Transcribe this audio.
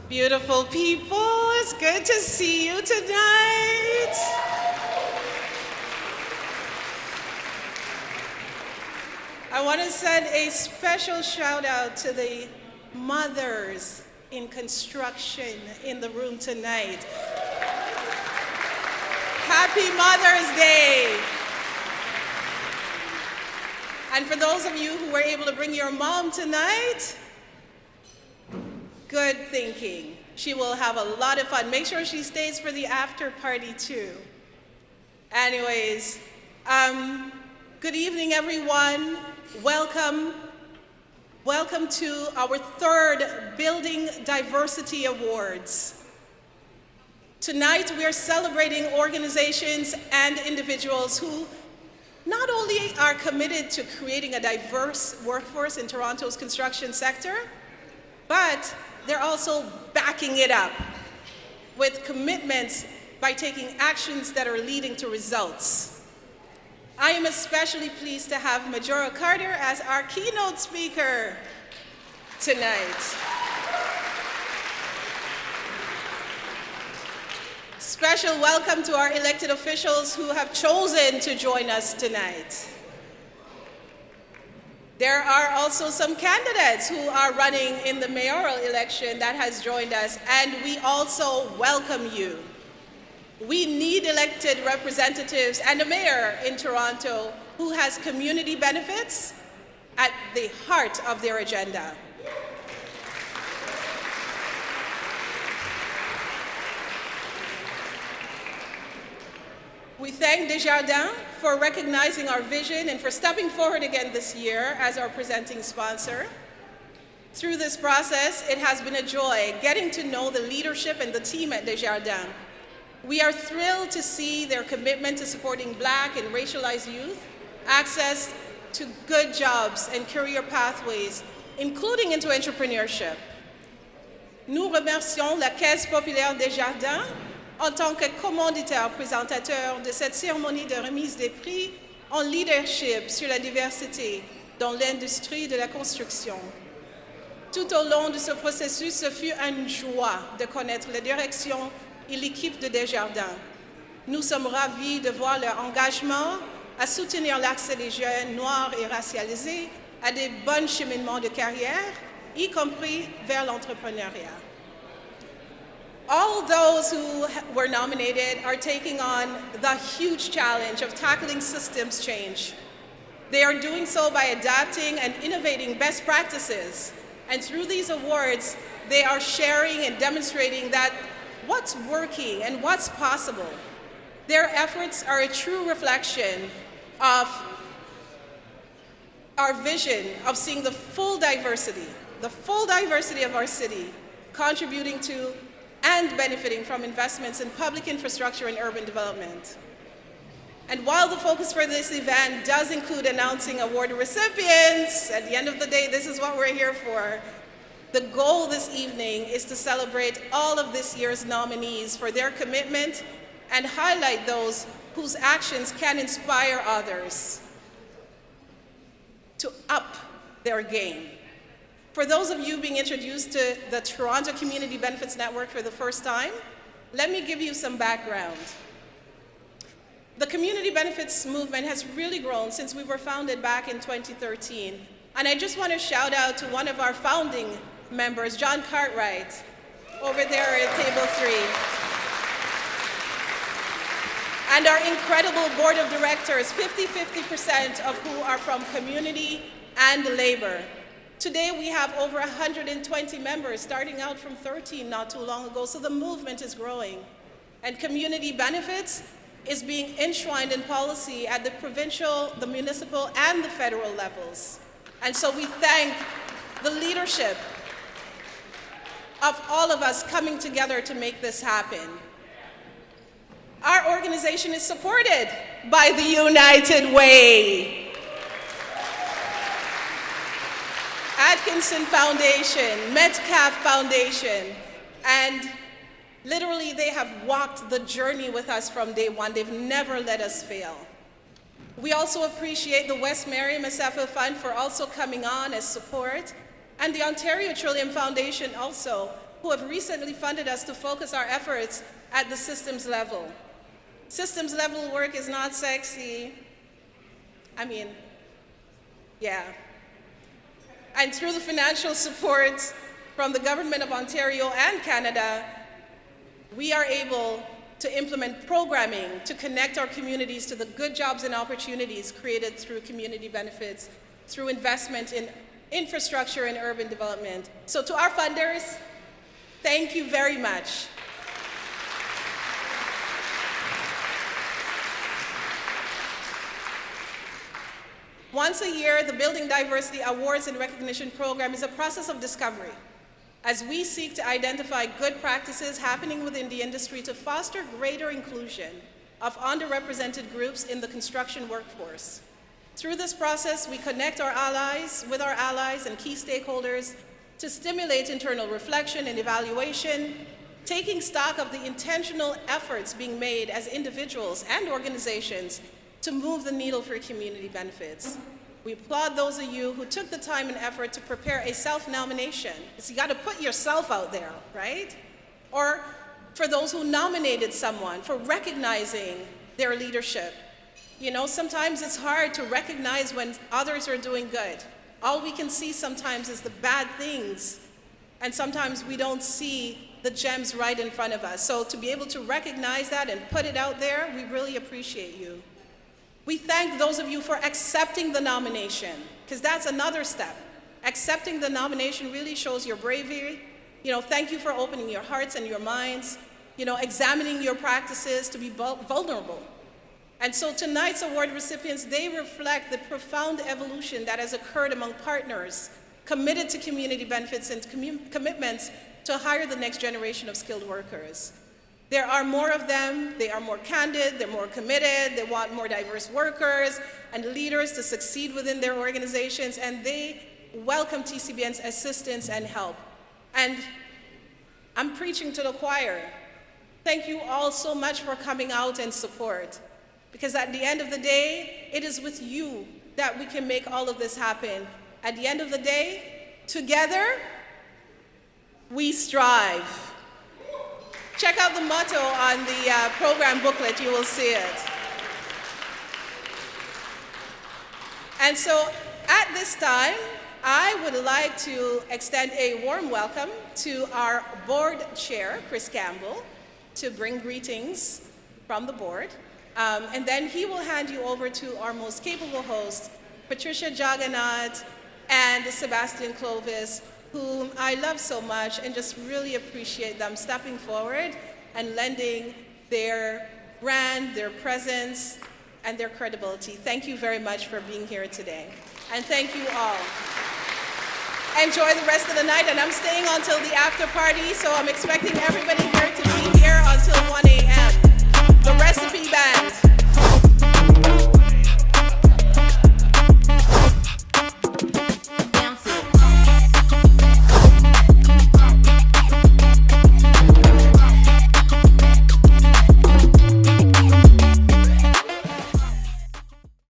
Beautiful people, it's good to see you tonight. I want to send a special shout out to the mothers in construction in the room tonight. Happy Mother's Day. And for those of you who were able to bring your mom tonight, good thinking. She will have a lot of fun. Make sure she stays for the after party too. Anyways, good evening everyone. Welcome. Welcome to our third Building Diversity Awards. Tonight we are celebrating organizations and individuals who not only are committed to creating a diverse workforce in Toronto's construction sector, but they're also backing it up with commitments by taking actions that are leading to results. I am especially pleased to have Majora Carter as our keynote speaker tonight. Special welcome to our elected officials who have chosen to join us tonight. There are also some candidates who are running in the mayoral election that has joined us, and we also welcome you. We need elected representatives and a mayor in Toronto who has community benefits at the heart of their agenda. We thank Desjardins for recognizing our vision and for stepping forward again this year as our presenting sponsor. Through this process, it has been a joy getting to know the leadership and the team at Desjardins. We are thrilled to see their commitment to supporting Black and racialized youth, access to good jobs and career pathways, including into entrepreneurship. Nous remercions la Caisse populaire Desjardins en tant que commanditaire présentateur de cette cérémonie de remise des prix en leadership sur la diversité dans l'industrie de la construction. Tout au long de ce processus, ce fut une joie de connaître la direction et l'équipe de Desjardins. Nous sommes ravis de voir leur engagement à soutenir l'accès des jeunes noirs et racialisés à des bons cheminements de carrière, y compris vers l'entrepreneuriat. All those who were nominated are taking on the huge challenge of tackling systems change. They are doing so by adapting and innovating best practices. And through these awards, they are sharing and demonstrating that what's working and what's possible. Their efforts are a true reflection of our vision of seeing the full diversity of our city, contributing to and benefiting from investments in public infrastructure and urban development. And while the focus for this event does include announcing award recipients, at the end of the day, this is what we're here for. The goal this evening is to celebrate all of this year's nominees for their commitment and highlight those whose actions can inspire others to up their game. For those of you being introduced to the Toronto Community Benefits Network for the first time, let me give you some background. The community benefits movement has really grown since we were founded back in 2013. And I just want to shout out to one of our founding members, John Cartwright, over there at table 3. And our incredible board of directors, 50% of who are from community and labor. Today we have over 120 members, starting out from 13 not too long ago, so the movement is growing. And community benefits is being enshrined in policy at the provincial, the municipal, and the federal levels. And so we thank the leadership of all of us coming together to make this happen. Our organization is supported by the United Way, Atkinson Foundation, Metcalf Foundation, and literally they have walked the journey with us from day one. They've never let us fail. We also appreciate the West Merriam Asafa Fund for also coming on as support, and the Ontario Trillium Foundation also who have recently funded us to focus our efforts at the systems level. Systems level work is not sexy. I mean, yeah. And through the financial support from the Government of Ontario and Canada, we are able to implement programming to connect our communities to the good jobs and opportunities created through community benefits, through investment in infrastructure and urban development. So to our funders, thank you very much. Once a year, the Building Diversity Awards and Recognition Program is a process of discovery as we seek to identify good practices happening within the industry to foster greater inclusion of underrepresented groups in the construction workforce. Through this process, we connect our allies with our allies and key stakeholders to stimulate internal reflection and evaluation, taking stock of the intentional efforts being made as individuals and organizations to move the needle for community benefits. We applaud those of you who took the time and effort to prepare a self-nomination. So you got to put yourself out there, right? Or for those who nominated someone for recognizing their leadership. You know, sometimes it's hard to recognize when others are doing good. All we can see sometimes is the bad things, and sometimes we don't see the gems right in front of us. So to be able to recognize that and put it out there, we really appreciate you. We thank those of you for accepting the nomination, because that's another step. Accepting the nomination really shows your bravery. You know, thank you for opening your hearts and your minds, you know, examining your practices to be vulnerable. And so tonight's award recipients, they reflect the profound evolution that has occurred among partners committed to community benefits and commitments to hire the next generation of skilled workers. There are more of them, they are more candid, they're more committed, they want more diverse workers and leaders to succeed within their organizations, and they welcome TCBN's assistance and help. And I'm preaching to the choir. Thank you all so much for coming out and support. Because at the end of the day, it is with you that we can make all of this happen. At the end of the day, together, we strive. Check out the motto on the program booklet, you will see it. And so at this time, I would like to extend a warm welcome to our board chair, Chris Campbell, to bring greetings from the board. And then he will hand you over to our most capable hosts, Patricia Jagannath and Sebastian Clovis, whom I love so much and just really appreciate them stepping forward and lending their brand, their presence, and their credibility. Thank you very much for being here today. And thank you all. Enjoy the rest of the night, and I'm staying until the after party, so I'm expecting everybody here to be here until 1 a.m. The Recipe Band.